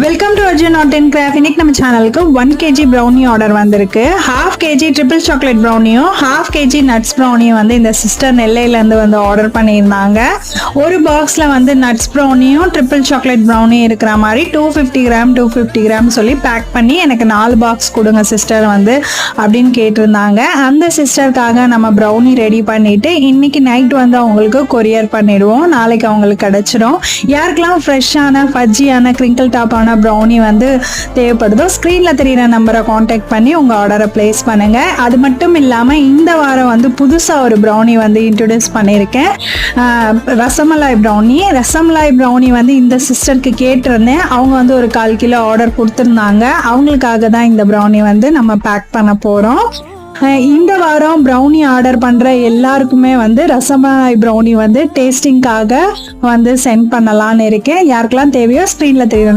Welcome to Arjun art and craft. இன்னைக்கு நம்ம சேனலுக்கு 1 kg ப்ரௌனி ஆர்டர் வந்திருக்கு. 1/2 kg ட்ரிபிள் சாக்லேட் ப்ரௌனியும் 1/2 kg நட்ஸ் ப்ரௌனியும் வந்து இந்த சிஸ்டர் நெல்லையிலேருந்து வந்து ஆர்டர் பண்ணியிருந்தாங்க. ஒரு பாக்ஸில் வந்து நட்ஸ் ப்ரௌனியும் ட்ரிபிள் சாக்லேட் ப்ரௌனியும் இருக்கிற மாதிரி 250 கிராம் 250 கிராம் சொல்லி பேக் பண்ணி எனக்கு 4 பாக்ஸ் கொடுங்க சிஸ்டர் வந்து அப்படின்னு கேட்டிருந்தாங்க. அந்த சிஸ்டருக்காக நம்ம ப்ரௌனி ரெடி பண்ணிட்டு இன்னைக்கு நைட் வந்து அவங்களுக்கு கொரியர் பண்ணிடுவோம். நாளைக்கு அவங்களுக்கு கிடைச்சிடும். யாருக்கெல்லாம் ஃப்ரெஷ்ஷான ஃபஜ்ஜியான கிரிங்கிள் டாப்பான ப்ரௌனி வந்து தேவைப்படுதோ ஸ்க்ரீனில் தெரியிற நம்பரை காண்டாக்ட் பண்ணி உங்கள் ஆர்டரை ப்ளேஸ் பண்ணுங்கள். அது மட்டும் இல்லாமல் இந்த வாரம் வந்து புதுசாக ஒரு ப்ரௌனி வந்து இன்ட்ரடியூஸ் பண்ணியிருக்கேன். ரசமலாய் ப்ரௌனி வந்து இந்த சிஸ்டருக்கு கேட்டிருந்தேன். அவங்க வந்து ஒரு 1/4 கிலோ ஆர்டர் கொடுத்துருந்தாங்க. அவங்களுக்காக தான் இந்த ப்ரௌனி வந்து நம்ம பேக் பண்ண போகிறோம். இந்த வாரம் ப்ரௌனி ஆர்டர் பண்ணுற எல்லாருக்குமே வந்து ரசமலாய் ப்ரௌனி வந்து டேஸ்டிங்காக வந்து சென்ட் பண்ணலான்னு இருக்கேன். யாருக்கெல்லாம் தேவையோ ஸ்க்ரீனில் தெரியுற